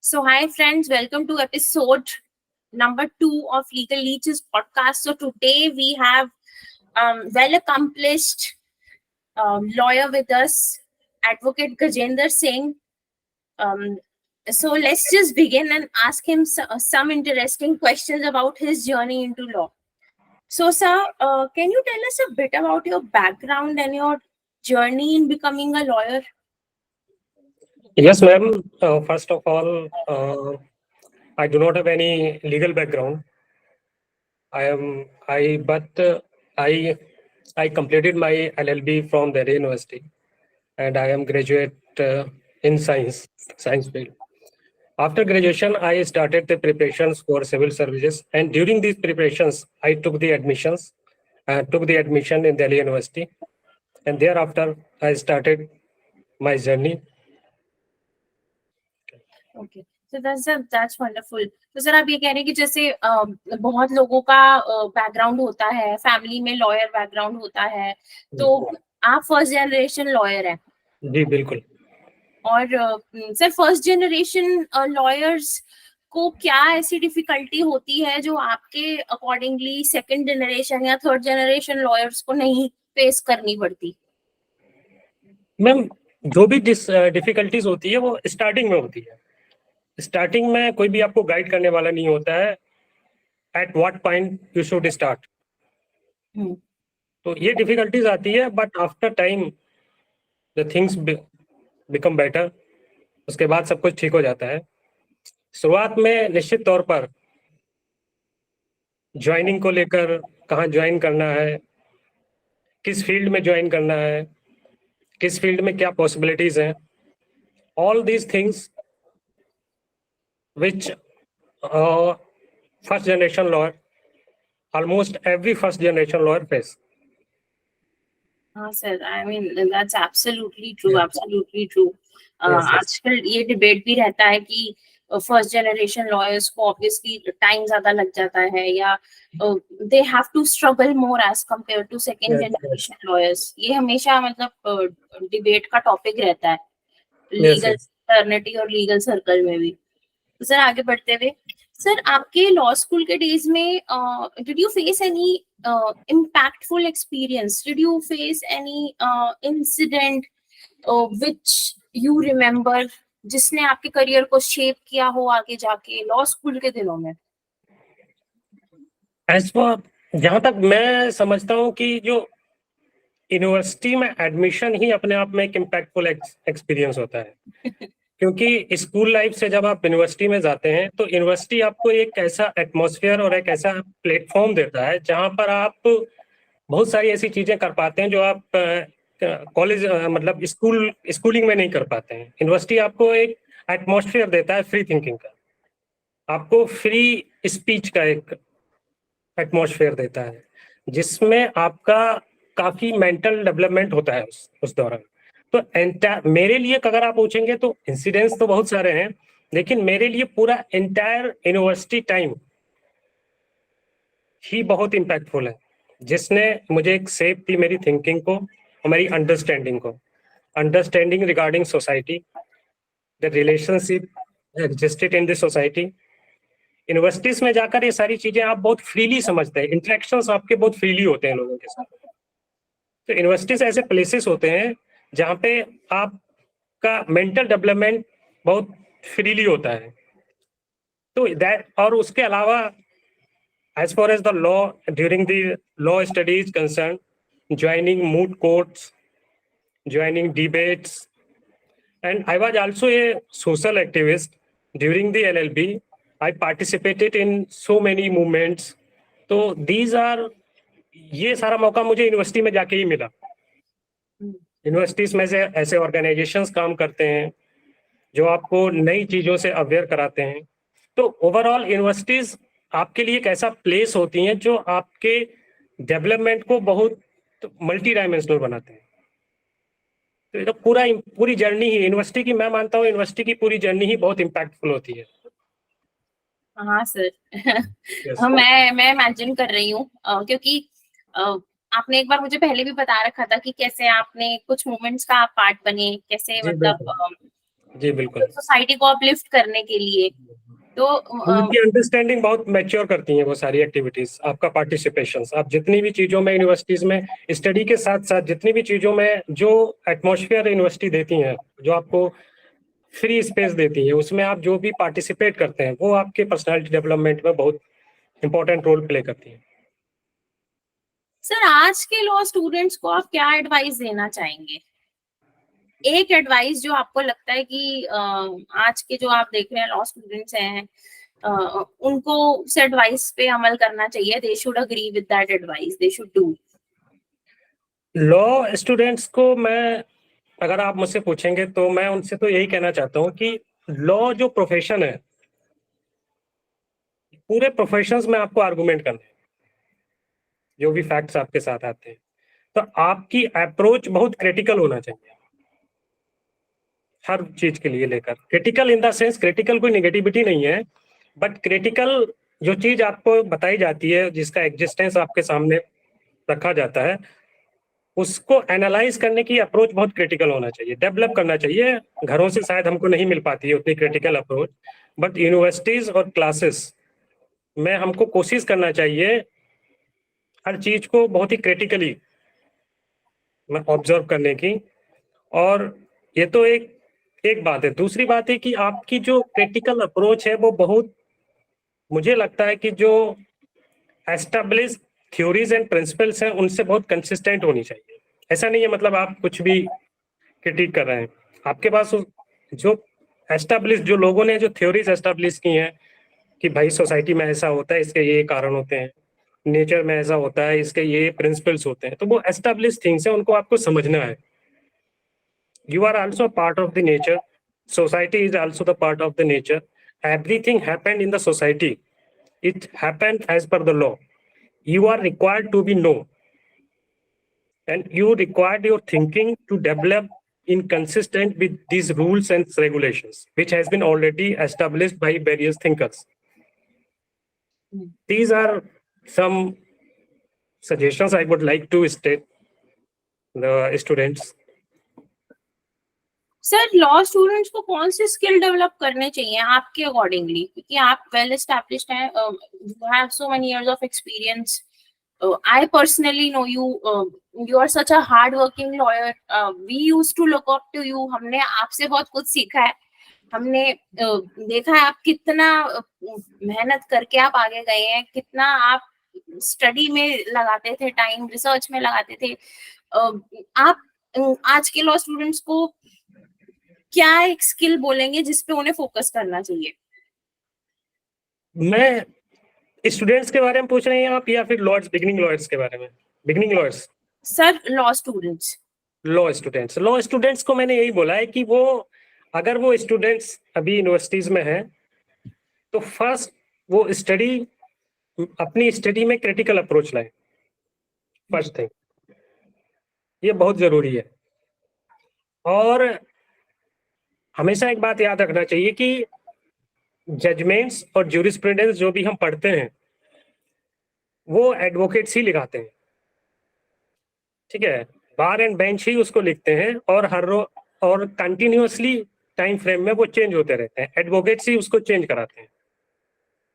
So, hi friends, welcome to episode number 2 of Legal Leeches podcast. So, today we have well accomplished lawyer with us, Advocate Gajendra Singh. So, let's just begin and ask him some interesting questions about his journey into law. So, sir, can you tell us a bit about your background and your journey in becoming a lawyer? Yes, ma'am. First of all, I do not have any legal background. But I completed my LLB from Delhi University, and I am graduate in science field. After graduation, I started the preparations for civil services, and during these preparations, I took the admission in Delhi University, and thereafter, I started my journey. Okay so that's wonderful. तो sir आप ये कह रहे हैं कि जैसे बहुत लोगों का बैकग्राउंड होता है, फैमिली में लॉयर बैकग्राउंड होता है, तो आप फर्स्ट जनरेशन लॉयर हैं. जी बिल्कुल. और सर फर्स्ट जनरेशन लॉयर्स को क्या ऐसी डिफिकल्टी होती है जो आपके अकॉर्डिंगली सेकंड जनरेशन या थर्ड जनरेशन लॉयर्स को नहीं फेस करनी पड़ती? मैम, जो भी डिफिकल्टीज होती है वो स्टार्टिंग में होती है. स्टार्टिंग में कोई भी आपको गाइड करने वाला नहीं होता है at what point you should start. तो ये डिफिकल्टीज आती है, but after time the things become better. उसके बाद सब कुछ ठीक हो जाता है. शुरुआत में निश्चित तौर पर ज्वाइनिंग को लेकर, कहाँ ज्वाइन करना है, किस फील्ड में ज्वाइन करना है, किस फील्ड में क्या पॉसिबिलिटीज हैं, all these things which first generation lawyer, almost every first generation lawyer face. Sir I mean that's absolutely true, Yes. Absolutely true. Yes. आजकल ये डिबेट भी रहता है कि फर्स्ट जनरेशन लॉयर्स को ऑब्वियसली टाइम ज्यादा लग जाता है, या they have to struggle more as compare to second Yes, generation lawyers. ये हमेशा मतलब डिबेट का टॉपिक रहता है yes, लीगल yes. फर्टर्निटी और लीगल सर्कल में भी. तो सर आगे बढ़ते हुए, सर आपके लॉ स्कूल के डेज में did you face any impactful experience? Did you face any incident which you remember जिसने आपके करियर को शेप किया हो आगे जाके लॉ स्कूल के दिनों में? As for जहां तक मैं समझता हूँ कि जो यूनिवर्सिटी में एडमिशन ही अपने आप में एक इम्पैक्टफुल एक्सपीरियंस होता है. क्योंकि स्कूल लाइफ से जब आप यूनिवर्सिटी में जाते हैं तो यूनिवर्सिटी आपको एक ऐसा एटमॉस्फेयर और एक ऐसा प्लेटफॉर्म देता है जहां पर आप बहुत सारी ऐसी चीजें कर पाते हैं जो आप कॉलेज मतलब स्कूलिंग में नहीं कर पाते हैं. यूनिवर्सिटी आपको एक एटमॉस्फेयर देता है फ्री थिंकिंग का, आपको फ्री स्पीच का एक एटमॉस्फेयर देता है, जिसमें आपका काफी मेंटल डेवलपमेंट होता है उस दौरान. तो मेरे लिए अगर आप पूछेंगे तो इंसिडेंट्स तो बहुत सारे हैं, लेकिन मेरे लिए पूरा एंटायर यूनिवर्सिटी टाइम ही बहुत इम्पैक्टफुल है, जिसने मुझे एक शेप दी मेरी थिंकिंग को और मेरी understanding regarding society, the relationship existed in the society. Universities में जाकर ये सारी चीजें आप बहुत फ्रीली समझते हैं, इंटरेक्शंस आपके बहुत फ्रीली होते हैं लोगों के साथ. तो यूनिवर्सिटीज ऐसे प्लेसेस होते हैं जहाँ पे आपका मेंटल डेवलपमेंट बहुत फ्रीली होता है. तो दैट, और उसके अलावा as far as the law, during the law studies concerned, joining moot courts, joining debates, and I was also a social activist during the LLB. I participated in so many movements. तो these are, ये सारा मौका मुझे university में जाके ही मिला. Universities में से ऐसे ऑर्गेनाइजेशंस काम करते हैं जो आपको नई चीजों से अवेयर कराते हैं. तो ओवरऑल यूनिवर्सिटीज आपके लिए एक ऐसा प्लेस होती हैं जो आपके डेवलपमेंट को बहुत मल्टी डायमेंशनल बनाते हैं. तो ये तो पूरी जर्नी ही यूनिवर्सिटी की, मैं मानता हूँ यूनिवर्सिटी की पूरी जर्नी ही बहुत इम्पैक्टफुल होती है. हाँ सर. Yes. मैं इमेजिन कर रही हूँ क्योंकि आपने एक बार मुझे पहले भी बता रखा था कि कैसे आपने कुछ मोमेंट्स का आप पार्ट बने, कैसे जी मतलब बिल्कुल. जी बिल्कुल। सोसाइटी को अपलिफ्ट करने के लिए। तो उनकी अंडरस्टैंडिंग बहुत मैच्योर करती हैं वो सारी एक्टिविटीज, आपका पार्टिसिपेशन। आप जितनी भी चीजों में यूनिवर्सिटीज में स्टडी के साथ साथ जितनी भी चीजों में जो एटमॉस्फेयर यूनिवर्सिटी देती हैं, जो आपको फ्री स्पेस देती है, उसमें आप जो भी पार्टिसिपेट करते हैं वो आपके पर्सनालिटी डेवलपमेंट में बहुत इंपॉर्टेंट रोल प्ले करती है। सर, आज के लॉ स्टूडेंट्स को आप क्या एडवाइस देना चाहेंगे? एक एडवाइस जो आपको लगता है कि आज के जो आप देख रहे हैं लॉ स्टूडेंट्स हैं, उनको उस एडवाइस पे अमल करना चाहिए, they should agree with that advice, they should do. Law students को मैं, अगर आप मुझसे पूछेंगे तो मैं उनसे तो यही कहना चाहता हूँ कि लॉ जो प्रोफेशन है, पूरे प्रोफेशंस में आपको आर्गुमेंट करना है, जो भी फैक्ट्स आपके साथ आते हैं, तो आपकी अप्रोच बहुत क्रिटिकल होना चाहिए हर चीज के लिए लेकर। Critical in the sense, critical कोई नेगेटिविटी नहीं है, बट क्रिटिकल जो चीज आपको बताई जाती है, जिसका एग्जिस्टेंस आपके सामने रखा जाता है, उसको एनालाइज करने की अप्रोच बहुत क्रिटिकल होना चाहिए, डेवलप करना चाहिए। घरों से शायद हमको नहीं मिल पाती है उतनी क्रिटिकल अप्रोच, बट यूनिवर्सिटीज और क्लासेस में हमको कोशिश करना चाहिए हर चीज को बहुत ही क्रिटिकली ऑब्जर्व करने की। और ये तो एक बात है। दूसरी बात है कि आपकी जो क्रिटिकल अप्रोच है वो बहुत, मुझे लगता है कि जो एस्टेब्लिश थ्योरीज एंड प्रिंसिपल्स हैं उनसे बहुत कंसिस्टेंट होनी चाहिए। ऐसा नहीं है मतलब आप कुछ भी क्रिटिक कर रहे हैं, आपके पास जो एस्टेब्लिश, जो लोगों ने जो थ्योरीज एस्टेब्लिश की हैं कि भाई सोसाइटी में ऐसा होता है, इसके ये कारण होते हैं, नेचर में ऐसा होता है, इसके ये प्रिंसिपल्स होते हैं, तो वो एस्टेब्लिश थिंग्स है, उनको आपको समझना है। You are also a part of the nature. Society is also the part of the nature. Everything happened in the society. It happened as per the law. You are required to be know, and you required your thinking to develop in consistent with these rules and regulations, which has been already established by various thinkers. These are some suggestions I would like to state the students. Sir, law students को कौन से skill develop करने चाहिए आपके accordingly? क्योंकि आप well established हैं, you have so many years of experience. I personally know you. You are such a hard-working lawyer. We used to look up to you. हमने आपसे बहुत कुछ सीखा है। हमने देखा है आप कितना मेहनत करके आप आगे गए हैं, कितना आप स्टडी में लगाते थे टाइम, रिसर्च में लगाते थे। आप आज के लॉ स्टूडेंट्स को क्या एक स्किल बोलेंगे जिसपे उन्हें फोकस करना चाहिए? मैं स्टूडेंट्स के बारे में पूछ रहे हैं आप, या फिर लॉयर्स, बिगिनिंग लॉयर्स के बारे में? Beginning lawyers, sir, law students. Law students को मैंने यही बोला है कि वो, अगर वो स्टूडेंट्स अभी यूनिवर्सिटीज में हैं, तो फर्स्ट वो अपनी स्टडी में क्रिटिकल अप्रोच लाए। फर्स्ट थिंग, ये बहुत जरूरी है। और हमेशा एक बात याद रखना चाहिए कि जजमेंट्स और ज्यूरिस्प्रूडेंस जो भी हम पढ़ते हैं वो एडवोकेट्स ही लिखाते हैं, ठीक है? बार एंड बेंच ही उसको लिखते हैं, और और कंटिन्यूअसली टाइम फ्रेम में वो चेंज होते रहते हैं। एडवोकेट्स ही उसको चेंज कराते हैं,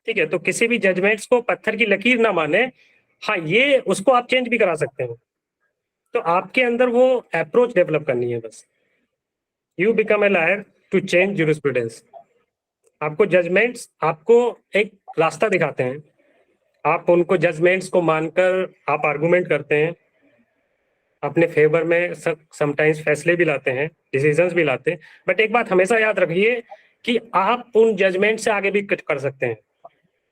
ठीक है? तो किसी भी जजमेंट्स को पत्थर की लकीर ना माने। हाँ, ये उसको आप चेंज भी करा सकते हो, तो आपके अंदर वो अप्रोच डेवलप करनी है बस। You become a lawyer to change jurisprudence. आपको जजमेंट्स आपको एक रास्ता दिखाते हैं, आप उनको जजमेंट्स को मानकर आप आर्गुमेंट करते हैं, अपने फेवर में समटाइम्स फैसले भी लाते हैं, डिसीजंस भी लाते हैं। बट एक बात हमेशा याद रखिए कि आप उन जजमेंट से आगे भी कर सकते हैं,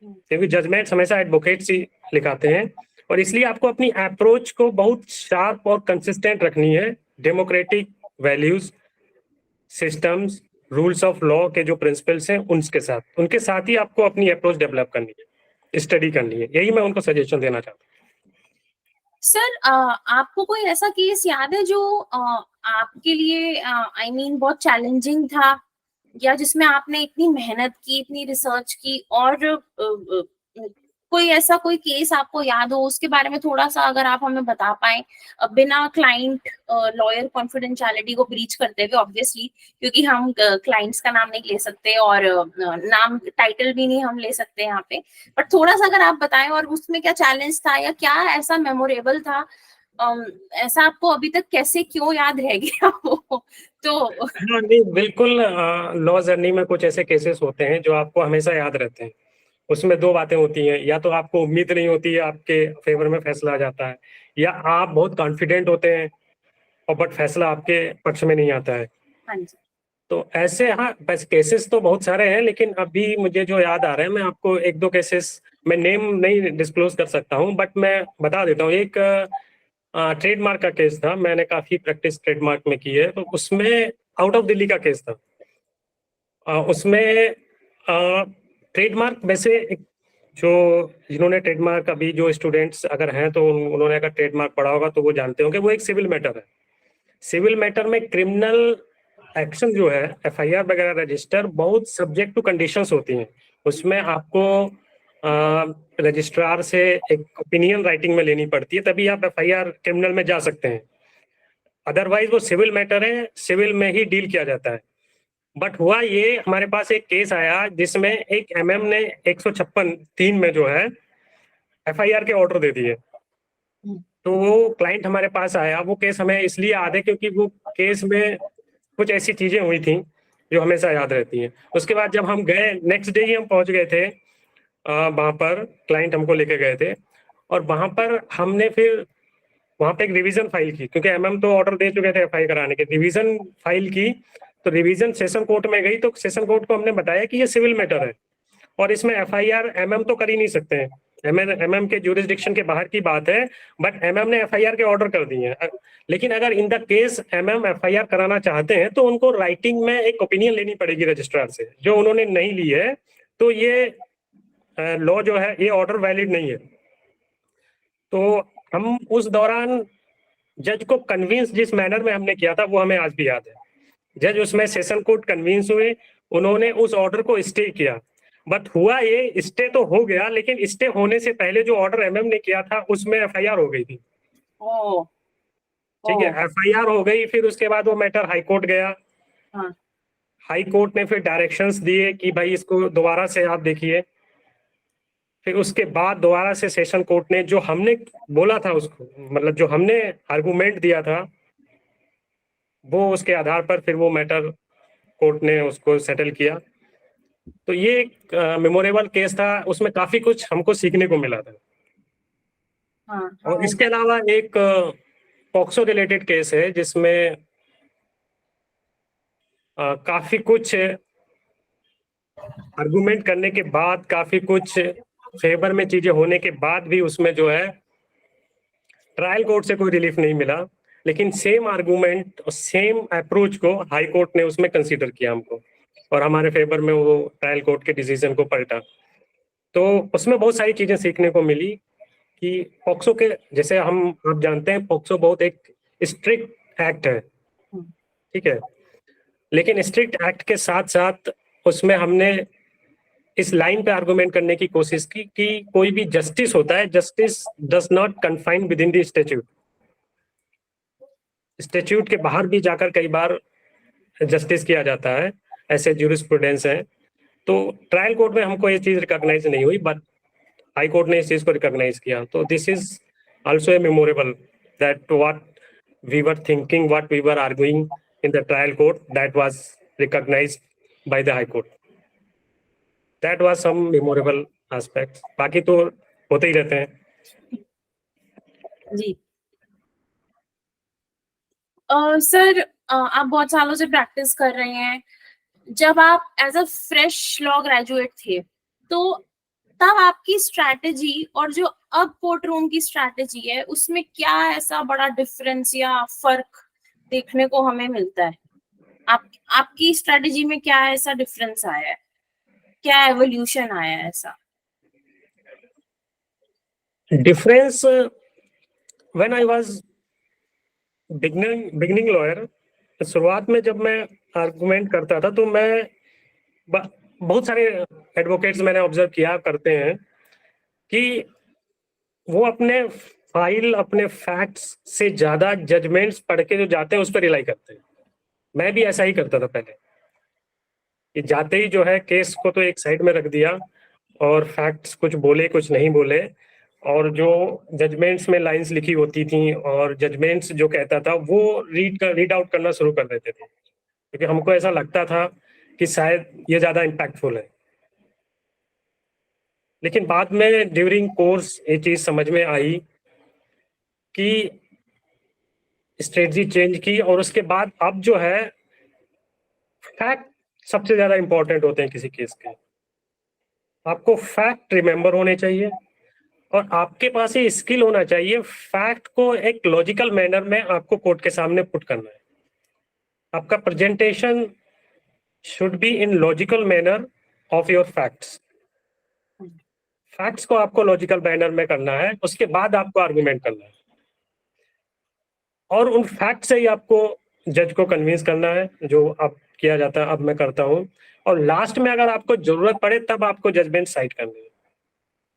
क्योंकि जजमेंट्स हमेशा एडवोकेट्स ही लिखाते हैं। और इसलिए आपको अपनी अप्रोच को बहुत शार्प और कंसिस्टेंट रखनी है। Democratic values, systems, rules of law के जो प्रिंसिपल्स हैं उनके साथ ही आपको अपनी अप्रोच डेवलप करनी है, स्टडी करनी है। यही मैं उनको सजेशन देना चाहता हूँ। सर, आपको कोई ऐसा केस याद है जो आपके लिए आई मीन बहुत चैलेंजिंग था, या जिसमें आपने इतनी मेहनत की, इतनी रिसर्च की, और कोई ऐसा कोई केस आपको याद हो, उसके बारे में थोड़ा सा अगर आप हमें बता पाए, बिना क्लाइंट लॉयर कॉन्फिडेंशियलिटी को ब्रीच करते हुए, ऑब्वियसली, क्योंकि हम क्लाइंट्स का नाम नहीं ले सकते और नाम टाइटल भी नहीं हम ले सकते यहाँ पे, बट थोड़ा सा अगर आप बताएं और उसमें क्या चैलेंज था या क्या ऐसा मेमोरेबल था, ऐसा आपको अभी तक कैसे क्यों याद रह गया वो तो। हाँ नहीं बिल्कुल, लॉ जर्नी में कुछ ऐसे केसेस होते हैं जो आपको हमेशा याद रहते हैं। उसमें दो बातें होती हैं, या तो आपको उम्मीद नहीं होती है आपके फेवर में फैसला आ जाता है, या आप बहुत कॉन्फिडेंट होते हैं और बट फैसला आपके पक्ष में नहीं आता है। हाँ जी। तो ऐसे, हाँ बस केसेस तो बहुत सारे हैं, लेकिन अभी मुझे जो याद आ रहे हैं मैं आपको एक दो केसेस, मैं नेम नहीं डिस्क्लोज कर सकता हूँ बट मैं बता देता हूँ। एक ट्रेडमार्क का केस था, मैंने काफी प्रैक्टिस ट्रेडमार्क में की है, तो उसमें आउट ऑफ दिल्ली का केस था। उसमें ट्रेडमार्क वैसे जो जिन्होंने ट्रेडमार्क, अभी जो स्टूडेंट्स अगर हैं तो उन्होंने अगर ट्रेडमार्क पढ़ा होगा तो वो जानते होंगे, वो एक सिविल मैटर है। सिविल मैटर में क्रिमिनल एक्शन जो है, एफआईआर वगैरह रजिस्टर, बहुत सब्जेक्ट टू कंडीशंस होती हैं। उसमें आपको रजिस्ट्रार से एक ओपिनियन राइटिंग में लेनी पड़ती है, तभी आप एफआईआर क्रिमिनल में जा सकते हैं। अदरवाइज वो सिविल मैटर है, सिविल में ही डील किया जाता है। बट हुआ ये, हमारे पास एक केस आया जिसमें एक एमएम ने 156(3) में जो है एफआईआर के ऑर्डर दे दिए। तो वो क्लाइंट हमारे पास आया, वो केस हमें इसलिए याद है क्योंकि वो केस में कुछ ऐसी चीजें हुई थी जो हमेशा याद रहती हैं। उसके बाद जब हम गए, नेक्स्ट डे ही हम पहुंच गए थे वहां पर, क्लाइंट हमको लेके गए थे, और वहां पर हमने फिर वहां पे एक रिवीजन फाइल की, क्योंकि एमएम तो ऑर्डर दे चुके थे एफआईआर कराने के। रिवीजन फाइल की, तो रिवीजन सेशन कोर्ट में गई, तो सेशन कोर्ट को हमने बताया कि ये सिविल मैटर है और इसमें एफआईआर एमएम तो कर ही नहीं सकते हैं, एमएम के ज्यूरिसडिक्शन के बाहर की बात है, बट एमएम ने एफआईआर के ऑर्डर कर दिए हैं। लेकिन अगर in the case MM FIR कराना चाहते हैं तो उनको राइटिंग में एक ओपिनियन लेनी पड़ेगी रजिस्ट्रार से, जो उन्होंने नहीं ली है। तो ये लॉ जो है, ये ऑर्डर वैलिड नहीं है। तो हम उस दौरान जज को कन्विंस जिस मैनर में हमने किया था वो हमें आज भी याद है। जज उसमें सेशन कोर्ट कन्विंस हुए, उन्होंने उस ऑर्डर को स्टे किया। बट हुआ ये, स्टे तो हो गया, लेकिन स्टे होने से पहले जो ऑर्डर एमएम ने किया था उसमें एफआईआर हो गई थी। ओ। ठीक है, एफआईआर हो गई, फिर उसके बाद वो मैटर हाई कोर्ट गया। हाँ। हाई कोर्ट ने फिर डायरेक्शंस दिए कि भाई इसको दोबारा से आप देखिए। फिर उसके बाद दोबारा से सेशन कोर्ट ने जो हमने बोला था उसको, मतलब जो हमने आर्गुमेंट दिया था, वो उसके आधार पर फिर वो मैटर कोर्ट ने उसको सेटल किया। तो ये एक मेमोरेबल केस था, उसमें काफी कुछ हमको सीखने को मिला था। हाँ। और इसके अलावा एक पॉक्सो रिलेटेड केस है जिसमें काफी कुछ आर्गुमेंट करने के बाद, काफी कुछ फेवर में चीजें होने के बाद भी उसमें जो है ट्रायल कोर्ट से कोई रिलीफ नहीं मिला, लेकिन सेम आर्गुमेंट और सेम अप्रोच को हाई कोर्ट ने उसमें कंसीडर किया हमको, और हमारे फेवर में वो ट्रायल कोर्ट के डिसीजन को पलटा। तो उसमें बहुत सारी चीजें सीखने को मिली कि पॉक्सो के, जैसे हम आप जानते हैं पॉक्सो बहुत एक स्ट्रिक्ट एक्ट है, ठीक है, लेकिन स्ट्रिक्ट एक्ट के साथ साथ उसमें हमने इस लाइन पे आर्गुमेंट करने की कोशिश की कि कोई भी जस्टिस होता है, justice does not confine with in the statute. Statute के बाहर भी जाकर कई बार जस्टिस किया जाता है, ऐसे ज्यूरिस्प्रूडेंस है। तो ट्रायल कोर्ट में हमको ये चीज रिकॉग्नाइज नहीं हुई, बट हाई कोर्ट ने इस चीज को रिकॉग्नाइज किया। तो this is also a memorable, that what we were thinking, what we were arguing in the trial court, that was recognized by the high court. That was some memorable aspects, बाकी तो होते ही रहते हैं। जी। Sir, आप बहुत सालों से practice कर रहे हैं। जब आप as a fresh law graduate थे, तो तब आपकी स्ट्रैटेजी और जो अब कोर्ट रूम की स्ट्रैटेजी है, उसमें क्या ऐसा बड़ा डिफरेंस या फर्क देखने को हमें मिलता है? आपकी स्ट्रैटेजी में क्या ऐसा डिफरेंस आया है, क्या एवोल्यूशन आया है ऐसा? Difference, when I was beginning lawyer, शुरुआत में जब मैं आर्गुमेंट करता था तो मैं बहुत सारे एडवोकेट्स मैंने ऑब्जर्व किया करते हैं, कि वो अपने फाइल, अपने फैक्ट्स से ज्यादा जजमेंट्स पढ़ के जो जाते हैं उस पर रिलाई करते हैं। मैं भी ऐसा ही करता था पहले, कि जाते ही जो है केस को तो एक साइड में रख दिया और फैक्ट्स कुछ बोले कुछ नहीं बोले, और जो जजमेंट्स में लाइंस लिखी होती थी और जजमेंट्स जो कहता था वो रीड आउट करना शुरू कर देते थे, क्योंकि हमको ऐसा लगता था कि शायद ये ज्यादा इम्पैक्टफुल है। लेकिन बाद में ड्यूरिंग कोर्स ये चीज समझ में आई कि स्ट्रेटजी चेंज की, और उसके बाद अब जो है फैक्ट सबसे ज्यादा इंपॉर्टेंट होते हैं किसी केस के। आपको फैक्ट रिमेंबर होने चाहिए और आपके पास ये स्किल होना चाहिए फैक्ट को एक लॉजिकल मैनर में आपको कोर्ट के सामने पुट करना है। आपका presentation should be in logical manner of your facts. Facts को आपको लॉजिकल मैनर में करना है, उसके बाद आपको आर्गुमेंट करना है, और उन फैक्ट से ही आपको जज को कन्विंस करना है, जो अब किया जाता है, अब मैं करता हूँ। और लास्ट में अगर आपको जरूरत पड़े तब आपको जजमेंट साइड करनी है।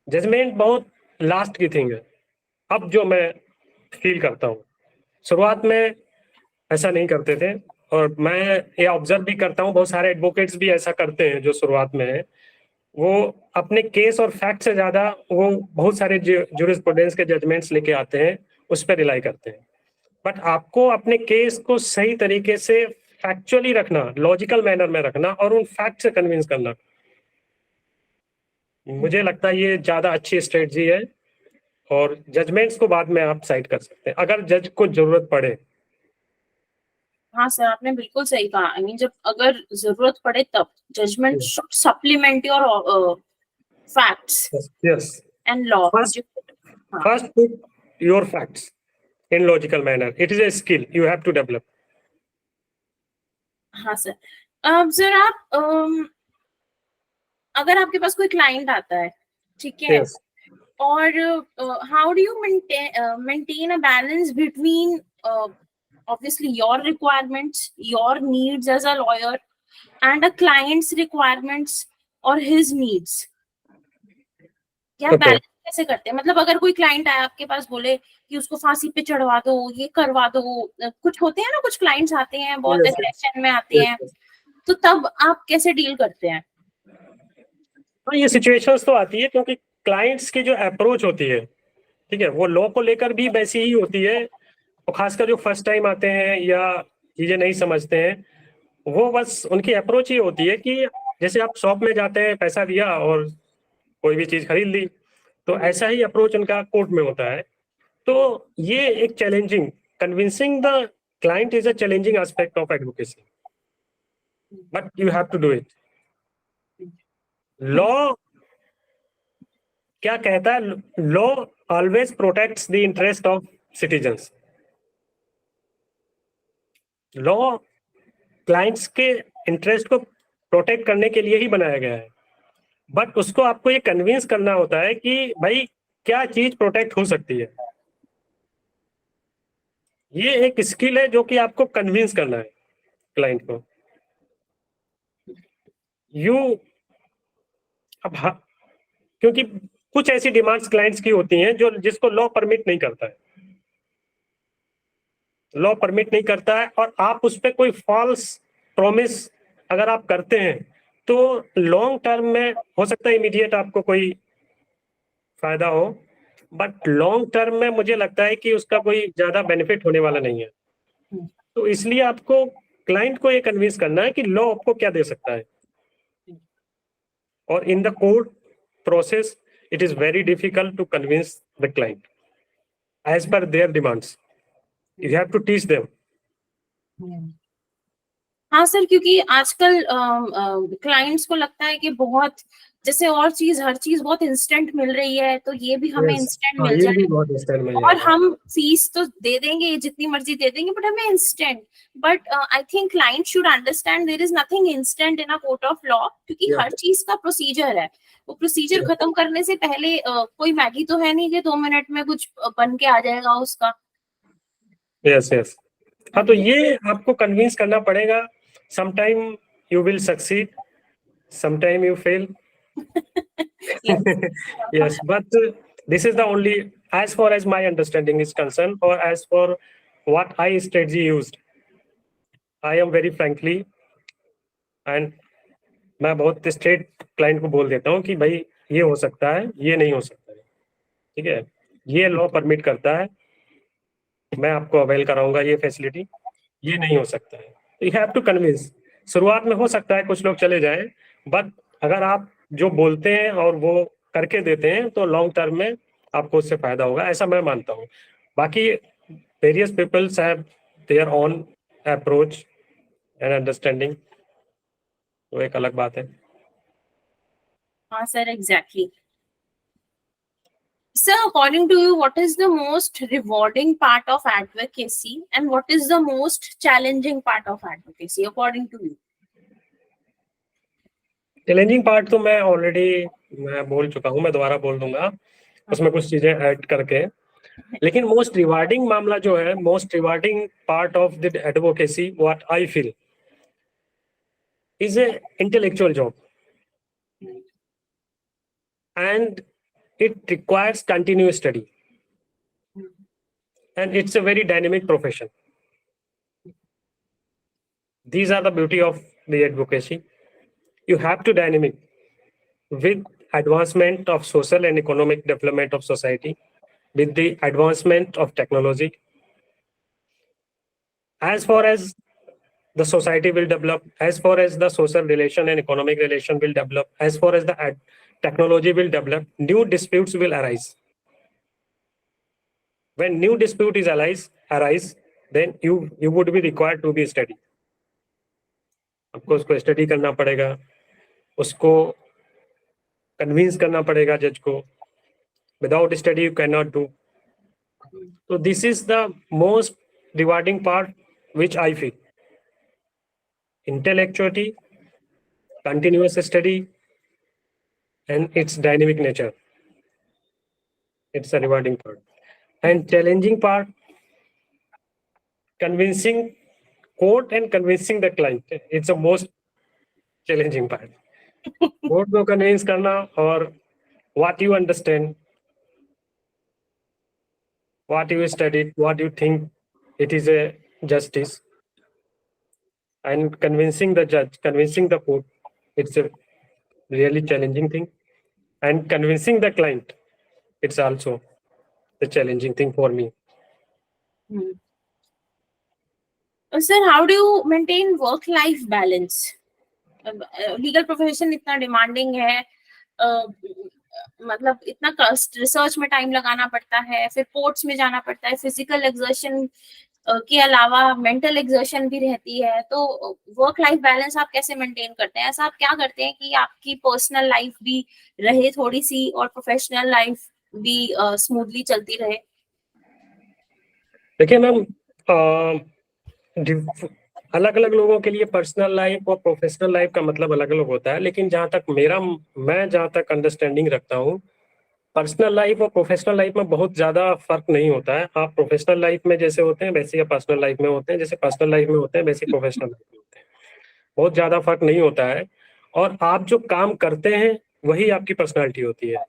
जजमेंट बहुत लास्ट की थिंग है। अब जो मैं फील करता हूँ, शुरुआत में ऐसा नहीं करते थे, और मैं ये ऑब्जर्व भी करता हूँ बहुत सारे एडवोकेट्स भी ऐसा करते हैं जो शुरुआत में है, वो अपने केस और फैक्ट से ज्यादा वो बहुत सारे जूरिस्प्रूडेंस के जजमेंट्स लेके आते हैं, उस पर रिलाई करते हैं। बट आपको अपने केस को सही तरीके से फैक्चुअली रखना, लॉजिकल मैनर में रखना और उन फैक्ट से कन्विंस करना, मुझे लगता है ये ज्यादा अच्छी स्ट्रेटजी है। और जजमेंट्स को बाद में आप साइड कर सकते हैं अगर जज को जरूरत पड़े। हाँ सर, आपने बिल्कुल सही कहा। आई मीन जब अगर जरूरत पड़े तब judgment should supplement your facts yes, and law. First हाँ first put your facts in logical manner, it is a skill you have to develop. हाँ सर। अब सर आप अगर आपके पास कोई क्लाइंट आता है, ठीक है, Yes. और how do you maintain a balance between obviously your requirements, your needs as a lawyer, and a client's requirements or his needs? क्या Okay. बैलेंस कैसे करते हैं? मतलब अगर कोई क्लाइंट आए आपके पास, बोले कि उसको फांसी पे चढ़वा दो, ये करवा दो, कुछ होते हैं ना, कुछ क्लाइंट्स आते हैं बहुत Yes, एग्रेशन में आते हैं, yes. तो तब आप कैसे डील करते हैं? हाँ, ये सिचुएशंस तो आती है क्योंकि क्लाइंट्स की जो अप्रोच होती है, ठीक है, वो लॉ को लेकर भी वैसी ही होती है। और खासकर जो फर्स्ट टाइम आते हैं या चीजें नहीं समझते हैं, वो बस उनकी अप्रोच ही होती है कि जैसे आप शॉप में जाते हैं, पैसा दिया और कोई भी चीज खरीद ली, तो ऐसा ही अप्रोच उनका कोर्ट में होता है। तो ये एक challenging, convincing the client is a challenging aspect of advocacy, but you have to do it. Law क्या कहता है? Law always protects the interest of citizens. Law clients के इंटरेस्ट को प्रोटेक्ट करने के लिए ही बनाया गया है, बट उसको आपको ये कन्विंस करना होता है कि भाई क्या चीज प्रोटेक्ट हो सकती है। ये एक स्किल है जो कि आपको कन्विंस करना है क्लाइंट को। यू अब क्योंकि कुछ ऐसी डिमांड्स क्लाइंट्स की होती हैं जो जिसको लॉ परमिट नहीं करता है, लॉ परमिट नहीं करता है, और आप उस पर कोई फॉल्स प्रॉमिस अगर आप करते हैं तो लॉन्ग टर्म में हो सकता है इमीडिएट आपको कोई फायदा हो, बट लॉन्ग टर्म में मुझे लगता है कि उसका कोई ज्यादा बेनिफिट होने वाला नहीं है। तो इसलिए आपको क्लाइंट को ये कन्विंस करना है कि लॉ आपको क्या दे सकता है। और in the court process it is very difficult to convince the client as per their demands. You have to teach them. हाँ सर, क्योंकि आजकल क्लाइंट्स को लगता है कि बहुत, जैसे और चीज, हर चीज बहुत इंस्टेंट मिल रही है, तो ये भी हमें Yes. इंस्टेंट हाँ, मिल ये जाए भी बहुत इंस्टेंट मिल और जाएगा। हम फीस तो दे देंगे, जितनी मर्जी दे देंगे, बट हमें instant. But I think client should understand there is nothing instant in a court of law, क्योंकि Yeah. हर चीज का प्रोसीजर है। वो प्रोसीजर Yeah. खत्म करने से पहले कोई मैगी तो है नहीं कि 2 मिनट में कुछ बन के आ जाएगा उसका। Yes, yes. हाँ, तो ये आपको कन्विंस करना पड़ेगा। Sometime you will succeed, sometime you fail, Yes. Yes, but this is the only, as far as my understanding is concerned, or as for what I strategy used. I am very frankly, and मैं बहुत straight client को बोल देता हूँ कि भाई ये हो सकता है, ये नहीं हो सकता है, ठीक है, ये लॉ परमिट करता है, मैं आपको अवेल कराऊंगा ये फैसिलिटी, ये नहीं हो सकता है। You have to convince. शुरुआत में हो सकता है कुछ लोग चले जाएं, बट अगर आप जो बोलते हैं और वो करके देते हैं तो लॉन्ग टर्म में आपको उससे फायदा होगा, ऐसा मैं मानता हूँ। बाकी various peoples have their own approach and understanding, वो एक अलग बात है। हाँ sir, exactly. Sir, according to you, what is the most rewarding part of advocacy and what is the most challenging part of advocacy, according to you? Challenging part तो मैं already मैं बोल चुका हूँ, मैं दोबारा बोल दूंगा उसमें कुछ चीजें ऐड करके। लेकिन मोस्ट रिवार्डिंग मामला जो है, most rewarding part of the advocacy what I feel is a intellectual job and it requires continuous study and it's a very dynamic profession. These are the beauty of the advocacy. You have to dynamic with advancement of social and economic development of society, with the advancement of technology. As far as the society will develop, as far as the social relation and economic relation will develop, as far as the technology will develop, new disputes will arise. When new dispute is arise, then you would be required to be study. आपको उसको study करना पड़ेगा, उसको convince करना पड़ेगा जज को। Without study you can not do. तो this is the most rewarding part which I feel, intellectuality, continuous study and its dynamic nature, it's a rewarding part. And challenging part, convincing court and convincing the client, it's the most challenging part. Court को convince करना और what you understand, what you studied, what you think it is a justice, and convincing the judge, convincing the court, it's a really challenging thing. And convincing the client, it's also the challenging thing for me. Sir, how do you maintain work-life balance? Legal profession इतना demanding है, मतलब इतना research में time लगाना पड़ता है, फिर courts में जाना पड़ता है, फिजिकल एक्सर्शन के अलावा मेंटल एक्सर्शन भी रहती है, तो वर्क लाइफ बैलेंस आप कैसे मेंटेन करते हैं? ऐसा आप क्या करते हैं कि आपकी पर्सनल लाइफ भी रहे थोड़ी सी और प्रोफेशनल लाइफ भी स्मूथली चलती रहे? देखिए मैम, अलग अलग लोगों के लिए पर्सनल लाइफ और प्रोफेशनल लाइफ का मतलब अलग अलग होता है, लेकिन जहां तक मैं जहां तक अंडरस्टैंडिंग रखता हूँ, पर्सनल लाइफ और प्रोफेशनल लाइफ में बहुत ज्यादा फर्क नहीं होता है। आप प्रोफेशनल लाइफ में जैसे होते हैं वैसे ही पर्सनल लाइफ में होते हैं, जैसे पर्सनल लाइफ में होते हैं वैसे प्रोफेशनल लाइफ में होते हैं, बहुत ज्यादा फर्क नहीं होता है। और आप जो काम करते हैं वही आपकी पर्सनालिटी होती है,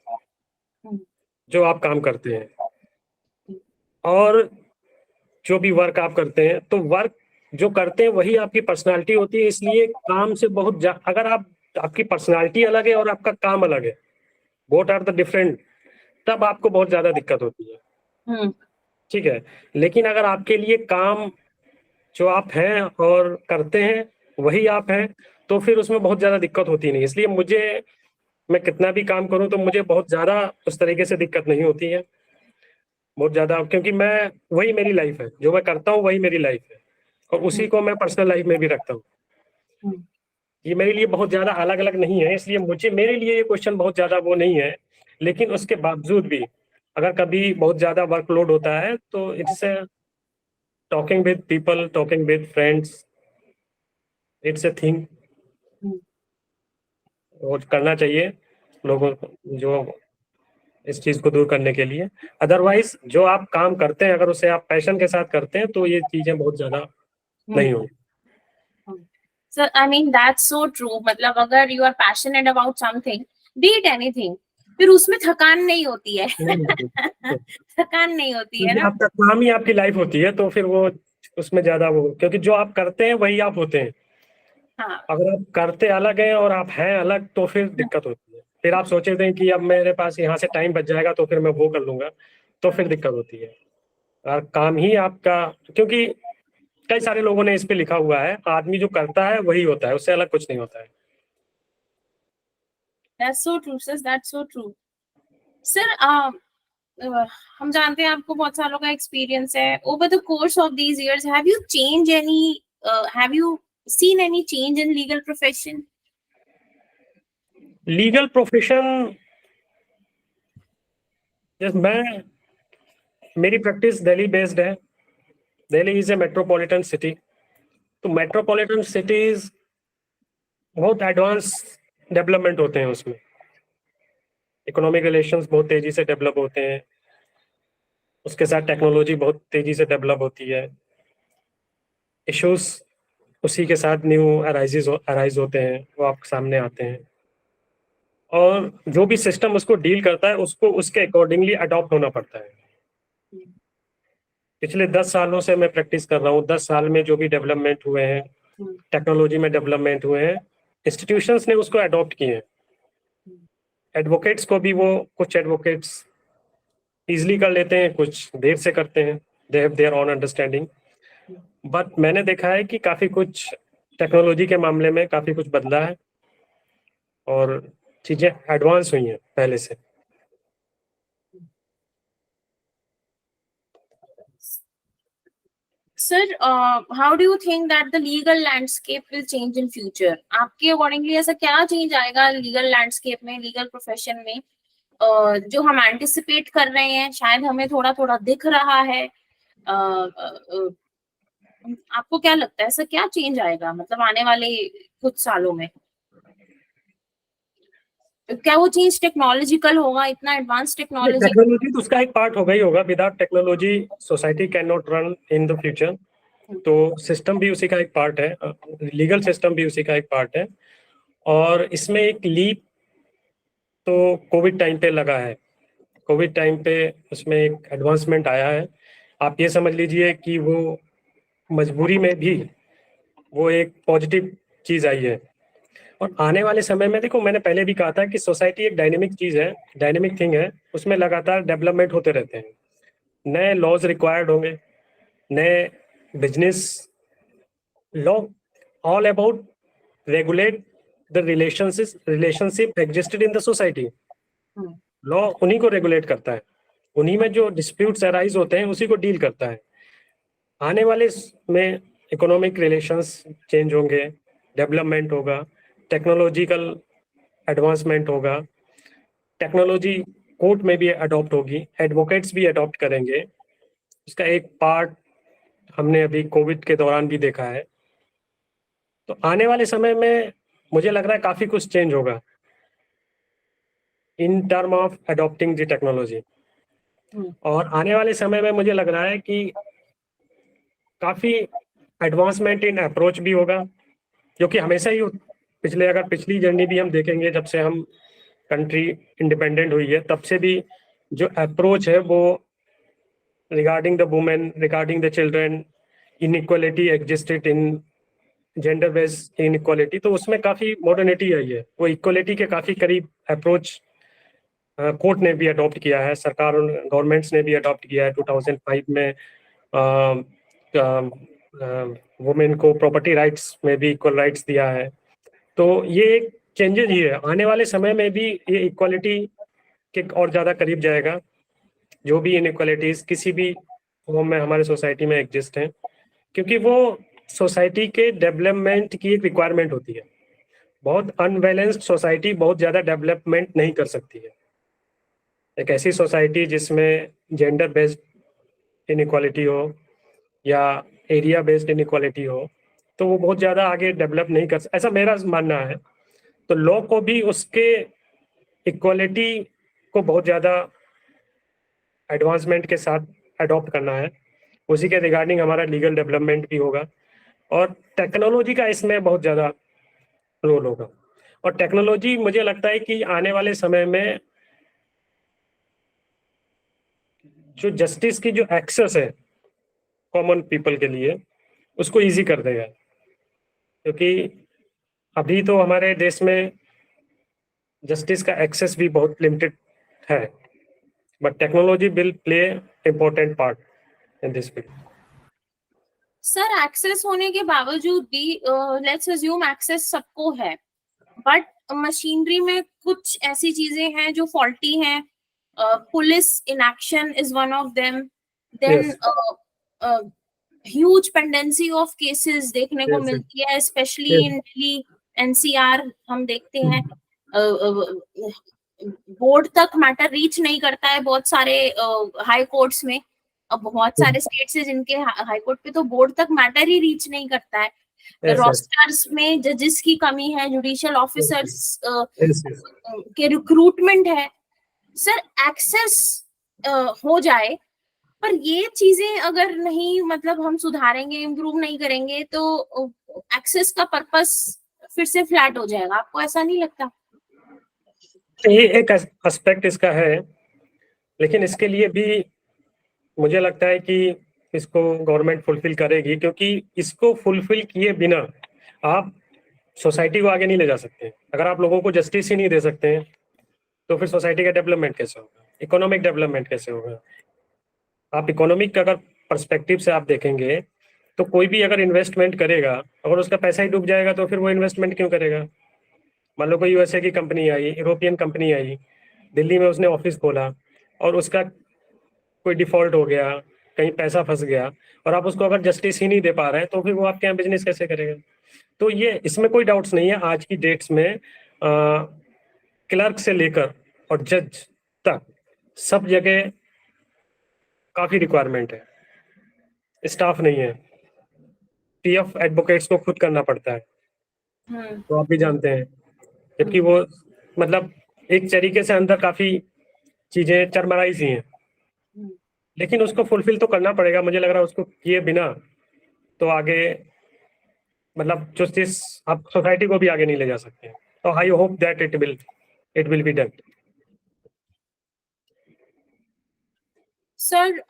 जो आप काम करते हैं, और जो भी वर्क आप करते हैं, तो वर्क जो करते हैं वही आपकी पर्सनालिटी होती है। इसलिए काम से बहुत अगर आपकी पर्सनालिटी अलग है और आपका काम अलग है, बोथ आर द डिफरेंट, तब आपको बहुत ज्यादा दिक्कत होती है। ठीक है, लेकिन अगर आपके लिए काम जो आप हैं और करते हैं वही आप हैं, तो फिर उसमें बहुत ज्यादा दिक्कत होती नहीं। इसलिए मैं कितना भी काम करूं तो मुझे बहुत ज्यादा उस तरीके से दिक्कत नहीं होती है, बहुत ज्यादा, क्योंकि मैं वही मेरी लाइफ है, जो मैं करता हूँ वही मेरी लाइफ है, और उसी को मैं पर्सनल लाइफ में भी रखता हूँ। ये मेरे लिए बहुत ज्यादा अलग अलग नहीं है, इसलिए मेरे लिए ये क्वेश्चन बहुत ज्यादा वो नहीं है। लेकिन उसके बावजूद भी अगर कभी बहुत ज्यादा वर्कलोड होता है तो it's talking with people, talking with friends, it's a thing, और करना चाहिए लोगों को जो इस चीज को दूर करने के लिए। अदरवाइज जो आप काम करते हैं अगर उसे आप पैशन के साथ करते हैं तो ये चीजें बहुत ज्यादा नहीं होंगी। Sir, I mean that's so true. मतलब अगर you are passionate about something, B it anything, फिर उसमें थकान नहीं होती है। नहीं, थकान नहीं होती है क्योंकि ना। आपका काम ही आपकी लाइफ होती है, तो फिर वो उसमें ज्यादा वो, क्योंकि जो आप करते हैं वही आप होते हैं। हाँ। अगर आप करते अलग हैं और आप हैं अलग, तो फिर दिक्कत होती है। फिर आप सोचे थे कि अब मेरे पास यहाँ से टाइम बच जाएगा तो फिर मैं वो कर लूंगा, तो फिर दिक्कत होती है। और काम ही आपका, क्योंकि कई सारे लोगों ने इस पे लिखा हुआ है, आदमी जो करता है वही होता है, उससे अलग कुछ नहीं होता है। That's so true, sir. That's so true. Sir, हम जानते हैं आपको बहुत सालों का एक्सपीरियंस है. Over the course of these years, have you seen any change in legal profession? Legal profession, मैं, मेरी प्रैक्टिस दिल्ली बेस्ड है। Delhi is a metropolitan city. तो मेट्रोपॉलिटन सिटीज बहुत एडवांस डेवलपमेंट होते हैं उसमें। इकोनॉमिक रिलेशंस बहुत तेजी से डेवलप होते हैं, उसके साथ टेक्नोलॉजी बहुत तेजी से डेवलप होती है। इश्यूज उसी के साथ न्यू अराइज होते हैं, वो आपके सामने आते हैं, और जो भी सिस्टम उसको डील करता है उसको उसके अकॉर्डिंगली अडॉप्ट होना पड़ता है। पिछले 10 सालों से मैं प्रैक्टिस कर रहा हूँ। 10 साल में जो भी डेवलपमेंट हुए हैं, टेक्नोलॉजी में डेवलपमेंट हुए हैं, इंस्टीट्यूशंस ने उसको अडॉप्ट किए हैं। एडवोकेट्स को भी, वो कुछ एडवोकेट्स इजिली कर लेते हैं, कुछ देर से करते हैं, they have their own understanding. But मैंने देखा है कि काफी कुछ टेक्नोलॉजी के मामले में काफी कुछ बदला है, और चीजें एडवांस हुई हैं पहले से। Sir, how do you think that the legal landscape will change in future? आपके अकॉर्डिंगली ऐसा क्या चेंज आएगा लीगल लैंडस्केप में, लीगल प्रोफेशन में, जो हम एंटिसिपेट कर रहे हैं, शायद हमें थोड़ा थोड़ा दिख रहा है? आपको क्या लगता है ऐसा क्या चेंज आएगा, मतलब आने वाले कुछ सालों में? क्या वो चेंज टेक्नोलॉजिकल होगा, इतना एडवांस टेक्नोलॉजी? टेक्नोलॉजी तो उसका एक पार्ट होगा ही होगा। Without technology society can not run in the future. तो सिस्टम भी उसी का एक पार्ट है, लीगल सिस्टम भी उसी का एक पार्ट है। और इसमें एक लीप तो कोविड टाइम पे लगा है। कोविड टाइम पे उसमें एक एडवांसमेंट आया है। आप ये समझ लीजिए कि वो मजबूरी में भी वो एक पॉजिटिव चीज आई है। और आने वाले समय में देखो, मैंने पहले भी कहा था कि सोसाइटी एक डायनेमिक चीज है, डायनेमिक थिंग है, उसमें लगातार डेवलपमेंट होते रहते हैं। नए लॉज रिक्वायर्ड होंगे, नए business law, all about regulate the relationship existed in the society. Law उन्हीं को रेगुलेट करता है, उन्हीं में जो डिस्प्यूट्स अराइज होते हैं उसी को डील करता है। आने वाले में इकोनॉमिक रिलेशंस चेंज होंगे, डेवलपमेंट होगा, टेक्नोलॉजिकल एडवांसमेंट होगा, टेक्नोलॉजी कोर्ट में भी अडॉप्ट होगी, एडवोकेट्स भी अडॉप्ट करेंगे। इसका एक पार्ट हमने अभी कोविड के दौरान भी देखा है। तो आने वाले समय में मुझे लग रहा है काफी कुछ चेंज होगा in term of adopting the technology. और आने वाले समय में मुझे लग रहा है कि काफी एडवांसमेंट इन अप्रोच भी होगा, जो कि हमेशा ही अगर पिछली जर्नी भी हम देखेंगे, जब से हम कंट्री इंडिपेंडेंट हुई है तब से भी जो अप्रोच है वो regarding the women, regarding the children, inequality existed in gender based inequality, तो उसमें काफी मॉडर्निटी आई है। वो इक्वालिटी के काफी करीब अप्रोच कोर्ट ने भी अडॉप्ट किया है, सरकार गवर्नमेंट्स ने भी अडॉप्ट किया है। 2005 में वुमेन को प्रॉपर्टी राइट्स में भी इक्वल राइट्स दिया है। तो ये एक चेंजेस ही है। आने वाले समय में भी ये इक्वालिटी के और ज़्यादा करीब जाएगा। जो भी इनइक्वालिटीज किसी भी फॉर्म में हमारे सोसाइटी में एग्जिस्ट हैं, क्योंकि वो सोसाइटी के डेवलपमेंट की एक रिक्वायरमेंट होती है। बहुत अनबैलेंस्ड सोसाइटी बहुत ज़्यादा डेवलपमेंट नहीं कर सकती है। एक ऐसी सोसाइटी जिसमें जेंडर बेस्ड इनइक्वालिटी हो या एरिया बेस्ड इनइक्वालिटी हो, तो वो बहुत ज़्यादा आगे डेवलप नहीं कर, ऐसा मेरा मानना है। तो लॉ को भी उसके इक्वालिटी को बहुत ज़्यादा एडवांसमेंट के साथ अडॉप्ट करना है। उसी के रिगार्डिंग हमारा लीगल डेवलपमेंट भी होगा, और टेक्नोलॉजी का इसमें बहुत ज़्यादा रोल होगा। और टेक्नोलॉजी मुझे लगता है कि आने वाले समय में जो जस्टिस की जो एक्सेस है कॉमन पीपल के लिए उसको इजी कर देगा, क्योंकि अभी तो हमारे देश में जस्टिस का एक्सेस भी बहुत लिमिटेड है, but technology will play important part in this field. Sir access होने के बावजूद भी लेट्स अज्यूम एक्सेस सबको है, बट मशीनरी में कुछ ऐसी चीजें हैं जो फॉल्टी हैं. Police inaction is one of them. Then huge pendency of cases देखने को Yes, yes. मिलती है, specially Yes. In Delhi NCR. हम देखते हैं बोर्ड तक मैटर रीच नहीं करता है बहुत सारे हाई कोर्ट्स में. अब बहुत सारे स्टेट्स हैं जिनके हाई कोर्ट पे तो बोर्ड तक मैटर ही रीच नहीं करता है. Yes, yes. रोस्टर्स में जजेस की कमी है, जुडिशियल ऑफिसर्स Yes, yes. के रिक्रूटमेंट है. सर एक्सेस हो जाए, पर ये चीजें अगर नहीं मतलब हम सुधारेंगे, इम्प्रूव नहीं करेंगे तो एक्सेस का पर्पस फिर से फ्लैट हो जाएगा. आपको ऐसा नहीं लगता? ये एक एस्पेक्ट इसका है, लेकिन इसके लिए भी मुझे लगता है कि इसको गवर्नमेंट फुलफिल करेगी, क्योंकि इसको फुलफिल किए बिना आप सोसाइटी को आगे नहीं ले जा सकते. अगर आप लोगों को जस्टिस ही नहीं दे सकते हैं तो फिर सोसाइटी का डेवलपमेंट कैसे होगा, इकोनॉमिक डेवलपमेंट कैसे होगा. आप इकोनॉमिक का अगर पर्सपेक्टिव से आप देखेंगे तो कोई भी अगर इन्वेस्टमेंट करेगा, अगर उसका पैसा ही डूब जाएगा तो फिर वो इन्वेस्टमेंट क्यों करेगा. मान लो कोई यूएसए की कंपनी आई, यूरोपियन कंपनी आई, दिल्ली में उसने ऑफिस खोला और उसका कोई डिफॉल्ट हो गया, कहीं पैसा फंस गया, और आप उसको अगर जस्टिस ही नहीं दे पा रहे हैं तो फिर वो आपके यहाँ बिजनेस कैसे करेगा. तो ये इसमें कोई डाउट्स नहीं है, आज की डेट्स में क्लर्क से लेकर और जज तक सब जगह काफी रिक्वायरमेंट है, स्टाफ नहीं है. पीएफ एडवोकेट्स को खुद करना पड़ता है, तो आप भी जानते हैं, जबकि वो मतलब एक तरीके से अंदर काफी चीजें चरमराई सी हैं, लेकिन उसको फुलफिल तो करना पड़ेगा. मुझे लग रहा है उसको किए बिना तो आगे मतलब जस्टिस आप सोसाइटी को भी आगे नहीं ले जा सकते. तो I hope that it will be done. Sir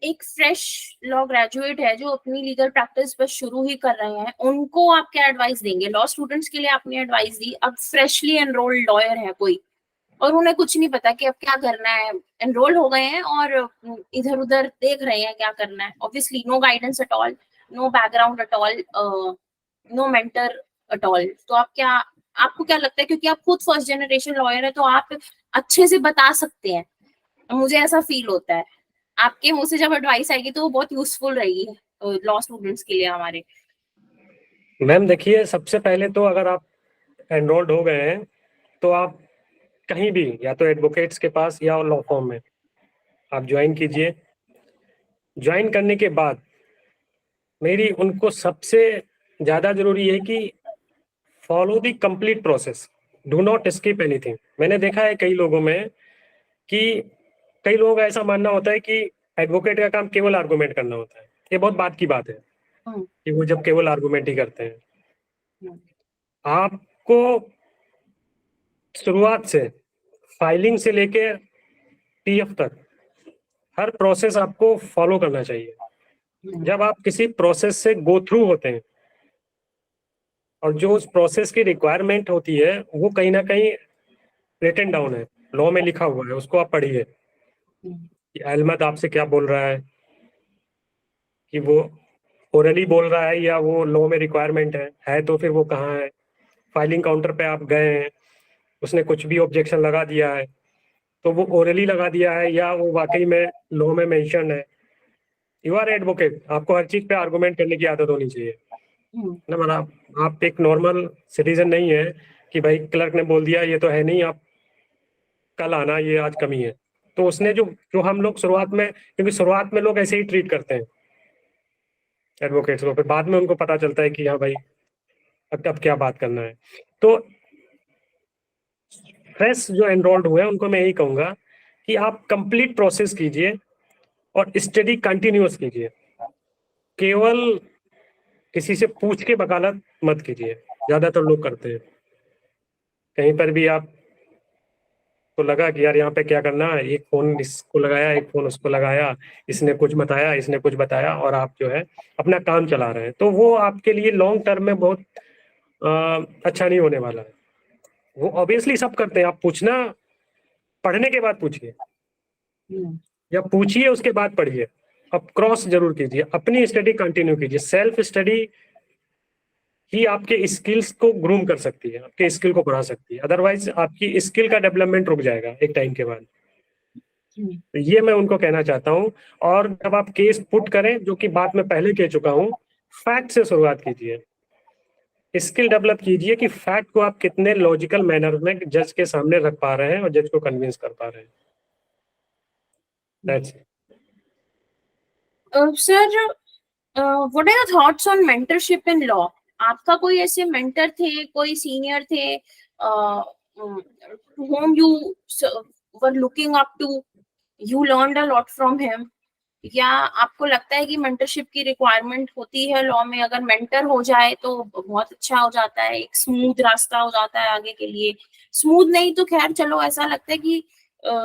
एक फ्रेश लॉ ग्रेजुएट है जो अपनी लीगल प्रैक्टिस बस शुरू ही कर रहे हैं, उनको आप क्या एडवाइस देंगे? लॉ स्टूडेंट्स के लिए आपने एडवाइस दी, अब फ्रेशली एनरोल्ड लॉयर है कोई और उन्हें कुछ नहीं पता कि अब क्या करना है, एनरोल हो गए हैं और इधर उधर देख रहे हैं क्या करना है. Obviously no guidance at all, no background at all, no mentor at all. तो आपको क्या लगता है, क्योंकि आप खुद फर्स्ट जनरेशन लॉयर है तो आप अच्छे से बता सकते हैं, मुझे ऐसा फील होता है. आपके मुंह से जब एडवाइस आएगी तो वो बहुत यूजफुल रहेगी लॉ स्टूडेंट्स के लिए हमारे. मैम देखिए, सबसे पहले तो अगर आप एनरोल्ड हो गए हैं तो आप कहीं भी, या तो एडवोकेट्स के पास या लॉ फॉर्म में आप ज्वाइन कीजिए. ज्वाइन करने के बाद मेरी उनको सबसे ज़्यादा जरूरी है कि follow the complete process, do not skip anything. मैंने देखा है कई लोगों में कि कई लोगों का ऐसा मानना होता है कि एडवोकेट का काम केवल आर्गुमेंट करना होता है. ये बहुत बात की बात है कि वो जब केवल आर्गुमेंट ही करते हैं. आपको शुरुआत से फाइलिंग से लेके पीएफ तक हर प्रोसेस आपको फॉलो करना चाहिए. जब आप किसी प्रोसेस से गो थ्रू होते हैं और जो उस प्रोसेस की रिक्वायरमेंट होती है वो कहीं ना कहीं रिटन डाउन है, लॉ में लिखा हुआ है, उसको आप पढ़िए कि अहमद आपसे क्या बोल रहा है, कि वो ओरली बोल रहा है या वो लॉ में रिक्वायरमेंट है तो फिर वो कहाँ है. फाइलिंग काउंटर पे आप गए हैं, उसने कुछ भी ऑब्जेक्शन लगा दिया है तो वो ओरली लगा दिया है या वो वाकई में लॉ में मेंशन है. यू आर एडवोकेट, आपको हर चीज पे आर्गुमेंट करने की आदत होनी चाहिए ना. मतलब आप एक नॉर्मल सिटीजन नहीं है कि भाई क्लर्क ने बोल दिया ये तो है नहीं, आप कल आना, ये आज कमी है. तो उसने जो हम लोग शुरुआत में, क्योंकि शुरुआत में लोग ऐसे ही ट्रीट करते हैं एडवोकेट्स को, फिर बाद में उनको पता चलता है कि हाँ भाई अब क्या बात करना है. तो फ्रेश जो एनरोल्ड हुए हैं उनको मैं यही कहूंगा कि आप कंप्लीट प्रोसेस कीजिए और स्टडी कंटिन्यूअस कीजिए. केवल किसी से पूछ के वकालत मत कीजिए, ज्यादातर लोग करते हैं. कहीं पर भी आप को लगा कि यार यहाँ पे क्या करना है, एक फोन इसको लगाया, एक फोन उसको लगाया, इसने कुछ बताया, इसने कुछ बताया, और आप जो है अपना काम चला रहे हैं, तो वो आपके लिए लॉन्ग टर्म में बहुत अच्छा नहीं होने वाला है। वो ऑब्वियसली सब करते हैं, आप पूछना पढ़ने के बाद पूछिए, या पूछिए उसके बाद पढ़िए, अब क्रॉस जरूर कीजिए, अपनी स्टडी कंटिन्यू कीजिए। सेल्फ स्टडी ही आपके स्किल्स को ग्रूम कर सकती है, आपके स्किल को बढ़ा सकती है, अदरवाइज आपकी स्किल का डेवलपमेंट रुक जाएगा एक टाइम के बाद। तो ये मैं उनको कहना चाहता हूँ। और जब आप केस पुट करें, जो कि बात मैं पहले कह चुका हूँ, फैक्ट से शुरुआत कीजिए, स्किल डेवलप कीजिए कि फैक्ट को आप कितने लॉजिकल मैनर में जज के सामने रख पा रहे हैं और जज को कन्विंस कर पा रहे हैं। That's it. Sir, what are your thoughts on mentorship in law? आपका कोई ऐसे मेंटर थे, कोई सीनियर थे whom you were looking up to, you learned a lot from him, या आपको लगता है कि मेंटरशिप की रिक्वायरमेंट होती है लॉ में? अगर मेंटर हो जाए तो बहुत अच्छा हो जाता है, एक स्मूथ रास्ता हो जाता है आगे के लिए। स्मूथ नहीं तो खैर चलो, ऐसा लगता है कि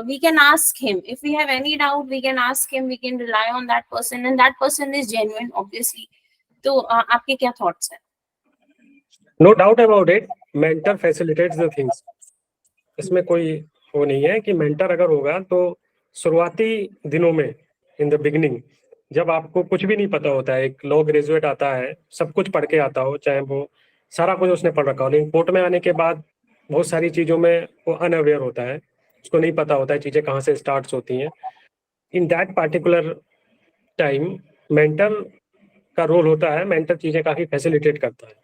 we can ask him if we have any doubt, we can ask him, we can rely on that person, and that person is genuine obviously. तो आपके क्या थॉट्स हैं? No doubt about it, mentor facilitates the things. इसमें कोई वो नहीं है कि मेंटर अगर होगा तो शुरुआती दिनों में, इन द बिगिनिंग, जब आपको कुछ भी नहीं पता होता है, एक लॉ ग्रेजुएट आता है, सब कुछ पढ़ के आता हो, चाहे वो सारा कुछ उसने पढ़ रखा हो, लेकिन कोर्ट में आने के बाद बहुत सारी चीज़ों में वो अनअवेयर होता है, उसको नहीं पता होता है चीज़ें कहाँ से स्टार्ट होती हैं। In that particular time mentor का रोल होता है, मेंटर चीज़ें काफ़ी फैसिलिटेट करता है।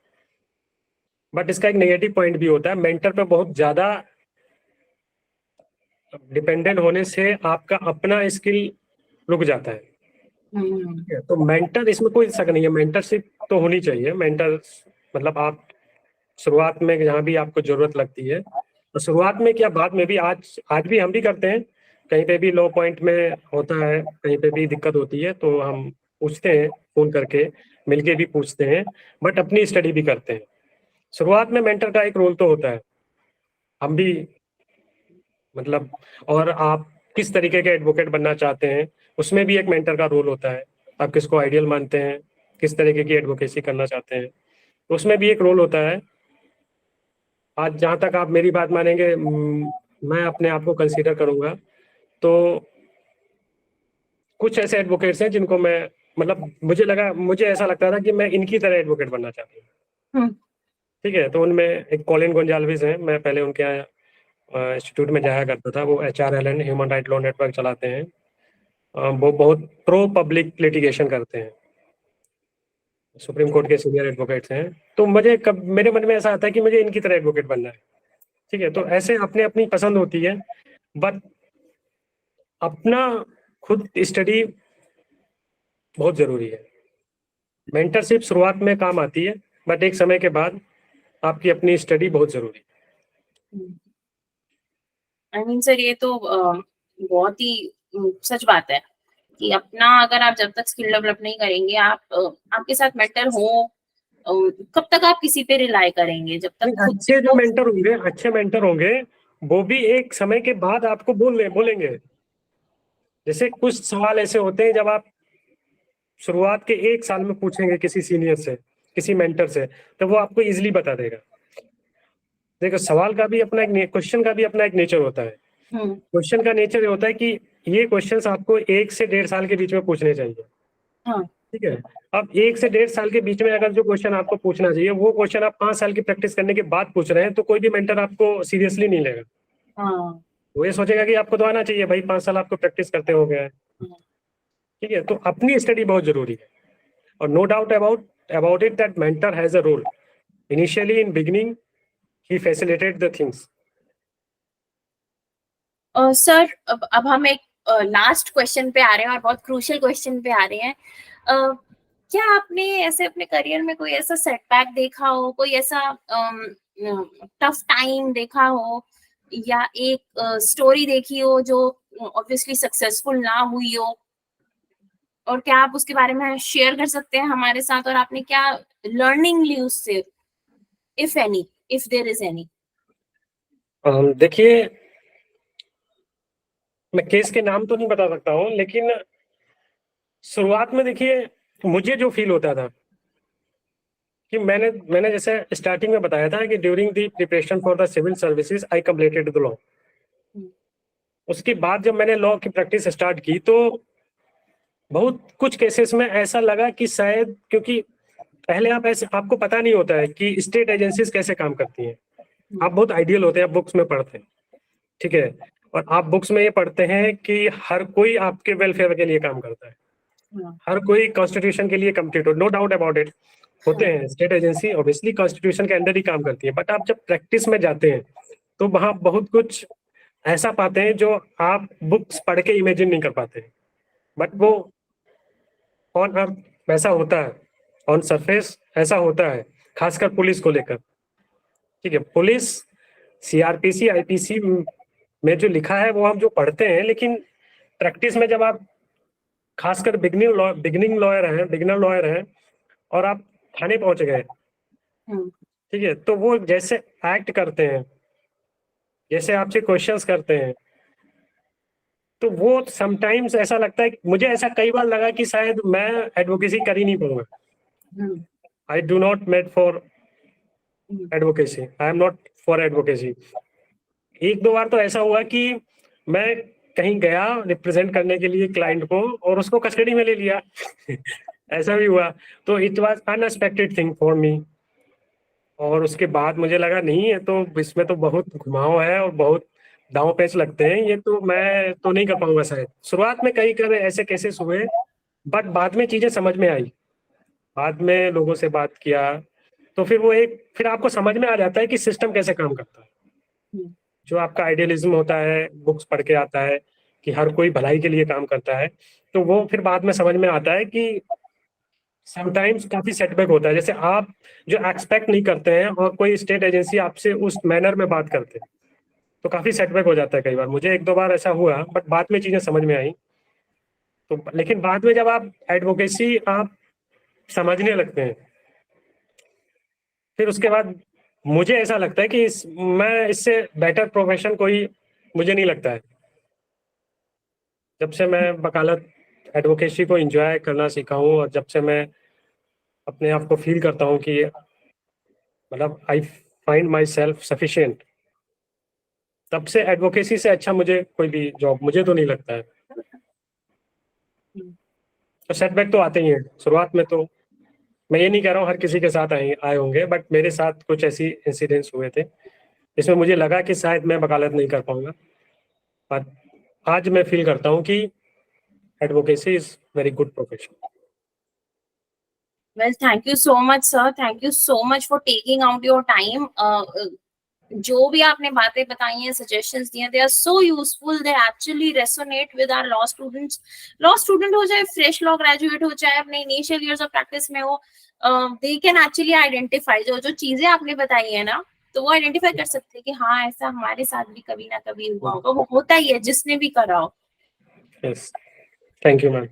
बट इसका एक नेगेटिव पॉइंट भी होता है, मेंटर पे बहुत ज़्यादा डिपेंडेंट होने से आपका अपना स्किल रुक जाता है। तो मेंटर, इसमें कोई शक नहीं है, मेंटरशिप तो होनी चाहिए। मेंटर मतलब आप शुरुआत में जहाँ भी आपको जरूरत लगती है, तो शुरुआत में क्या, बाद में भी, आज भी हम भी करते हैं, कहीं पे भी लो पॉइंट में होता है, कहीं पे भी दिक्कत होती है तो हम पूछते हैं, फोन करके मिलके भी पूछते हैं, बट अपनी स्टडी भी करते हैं। शुरुआत में मेंटर का एक रोल तो होता है, हम भी मतलब, और आप किस तरीके के एडवोकेट बनना चाहते हैं, उसमें भी एक मेंटर का रोल होता है। आप किसको आइडियल मानते हैं, किस तरीके की एडवोकेसी करना चाहते हैं, उसमें भी एक रोल होता है। आज जहाँ तक आप मेरी बात मानेंगे, मैं अपने आप को कंसीडर करूंगा तो कुछ ऐसे एडवोकेट्स हैं जिनको मैं, मतलब मुझे ऐसा लगता था कि मैं इनकी तरह एडवोकेट बनना चाहता हूँ। ठीक है, तो उनमें एक कॉलिन गोंजाल्विस हैं, मैं पहले उनके यहाँ इंस्टीट्यूट में जाया करता था, वो HRLN human right law network चलाते हैं। वो बहुत प्रो पब्लिक लिटिगेशन करते हैं, सुप्रीम कोर्ट के सीनियर एडवोकेट्स हैं। तो मेरे मन में ऐसा आता है कि मुझे इनकी तरह एडवोकेट बनना है। ठीक है, तो ऐसे अपने अपनी पसंद होती है, बट अपना खुद स्टडी बहुत जरूरी है। मेंटरशिप शुरुआत में काम आती है, बट एक समय के बाद आपकी अपनी स्टडी बहुत जरूरी है। आई मीन सर, ये तो बहुत ही सच बात है कि अपना अगर आप जब तक स्किल डेवलप नहीं करेंगे, आपके साथ मेंटर हो, कब तक आप किसी पे रिलाई करेंगे? जब तक खुद अच्छे जो मेंटर होंगे, अच्छे मेंटर होंगे, वो भी एक समय के बाद आपको बोलेंगे। जैसे कुछ सवाल ऐसे होते हैं, जब आप शुरुआत के 1 साल में पूछेंगे किसी सीनियर से, किसी मेंटर से, तो वो आपको इजीली बता देगा। देखो, सवाल का भी अपना एक, क्वेश्चन का भी अपना एक नेचर होता है। क्वेश्चन का नेचर ये होता है कि ये क्वेश्चंस आपको 1 से 1.5 साल के बीच में पूछने चाहिए। ठीक है, अब 1 से 1.5 साल के बीच में अगर जो क्वेश्चन आपको पूछना चाहिए, वो क्वेश्चन आप 5 साल की प्रैक्टिस करने के बाद पूछ रहे हैं, तो कोई भी मेंटर आपको सीरियसली नहीं लेगा। वो ये सोचेगा कि आपको तो आना चाहिए भाई, 5 साल आपको प्रैक्टिस करते हो गया है। ठीक है, तो अपनी स्टडी बहुत जरूरी है। और no doubt about it that mentor has a role. Initially in beginning ही फैसिलिटेट द थिंग्स। सर, अब हम एक लास्ट क्वेश्चन पे आ रहे हैं, और बहुत क्रूशियल क्वेश्चन पे आ रहे हैं। क्या आपने ऐसे अपने करियर में कोई ऐसा सेटबैक देखा हो, कोई ऐसा टफ टाइम देखा हो, या एक स्टोरी देखी हो जो ऑब्वियसली सक्सेसफुल ना हुई हो, और क्या आप उसके बारे में शेयर कर सकते हैं हमारे साथ? और आपने क्या लर्निंग ली उससे, if any, if there is any? देखिए, मैं केस के नाम तो नहीं बता सकता हूँ, लेकिन शुरुआत में देखिए मुझे जो फील होता था कि मैंने जैसे स्टार्टिंग में बताया था कि during the preparation for the civil services I completed the law. उसके बाद जब मैंने लॉ की प्रैक्टिस स्टार्ट की तो बहुत कुछ केसेस में ऐसा लगा कि शायद, क्योंकि पहले आपको पता नहीं होता है कि स्टेट एजेंसीज कैसे काम करती हैं। आप बहुत आइडियल होते हैं, आप बुक्स में पढ़ते हैं, ठीक है, और आप बुक्स में ये पढ़ते हैं कि हर कोई आपके वेलफेयर के लिए काम करता है, हर कोई कॉन्स्टिट्यूशन के लिए कम्प्लीट हो, नो डाउट अबाउट इट। होते हैं स्टेट एजेंसी ऑब्वियसली कॉन्स्टिट्यूशन के अंदर ही काम करती है, बट आप जब प्रैक्टिस में जाते हैं तो वहां बहुत कुछ ऐसा पाते हैं जो आप बुक्स पढ़ के इमेजिन नहीं कर पाते, बट वो ऑन अर्थ वैसा होता है, ऑन सरफेस ऐसा होता है, खासकर पुलिस को लेकर। ठीक है, पुलिस, सीआरपीसी, आईपीसी में जो लिखा है वो हम जो पढ़ते हैं, लेकिन प्रैक्टिस में जब आप खासकर बिगिनर लॉयर हैं और आप थाने पहुंच गए, ठीक है, तो वो जैसे एक्ट करते हैं, जैसे आपसे क्वेश्चंस करते हैं, तो वो समटाइम्स ऐसा लगता है, मुझे ऐसा कई बार लगा कि शायद मैं एडवोकेसी कर ही नहीं पाऊंगा। I do not made for advocacy, I am not for advocacy. एक दो बार तो ऐसा हुआ कि मैं कहीं गया रिप्रेजेंट करने के लिए क्लाइंट को और उसको कस्टडी में ले लिया ऐसा भी हुआ, तो it was unexpected thing for me. और उसके बाद मुझे लगा नहीं है तो इसमें तो बहुत घुमाव है और बहुत दांव पेच लगते हैं, ये तो मैं तो नहीं कर पाऊंगा शायद। शुरुआत में कई कर ऐसे केसेस हुए, बट बाद में चीजें समझ में आई, बाद में लोगों से बात किया तो फिर आपको समझ में आ जाता है कि सिस्टम कैसे काम करता है। जो आपका आइडियलिज्म होता है बुक्स पढ़ के आता है कि हर कोई भलाई के लिए काम करता है, तो वो फिर बाद में समझ में आता है कि समटाइम्स काफी सेटबैक होता है। जैसे आप जो एक्सपेक्ट नहीं करते हैं और कोई स्टेट एजेंसी आपसे उस मैनर में बात करते हैं तो काफी सेटबैक हो जाता है कई बार। मुझे एक दो बार ऐसा हुआ, बट बाद में चीजें समझ में आई। तो लेकिन बाद में जब आप एडवोकेसी आप समझने लगते हैं, फिर उसके बाद मुझे ऐसा लगता है कि मैं इससे बेटर प्रोफेशन कोई मुझे नहीं लगता है। जब से मैं वकालत एडवोकेसी को एंजॉय करना सीखा हूँ और जब से मैं अपने आप को फील करता हूँ कि मतलब I find my self sufficient, तब से एडवोकेसी से अच्छा मुझे कोई भी जॉब मुझे तो नहीं लगता है। तो सेटबैक तो आते ही हैं शुरुआत में, तो मैं ये नहीं कह रहा हूँ हर किसी के साथ आए होंगे, बट मेरे साथ कुछ ऐसी इंसिडेंट्स हुए थे जिसमें मुझे लगा कि शायद मैं वकालत नहीं कर पाऊंगा, पर आज मैं फील करता हूँ कि advocacy is very good profession. Well, thank you so much, sir. Thank you so much for taking out your time. जो भी आपने बातें बताई हैं, सजेशंस दिए, they are so useful, they actually resonate with our law students. Law student हो चाहे fresh law graduate हो, चाहे अपने इनिशियल इयर्स ऑफ प्रैक्टिस में हो, दे कैन एक्चुअली आइडेंटिफाई जो जो चीजें आपने बताई है ना, तो वो आइडेंटिफाई कर सकते हैं कि हाँ ऐसा हमारे साथ भी कभी ना कभी हुआ होगा। वो होता ही है जिसने भी करा हो। Yes, thank you ma'am.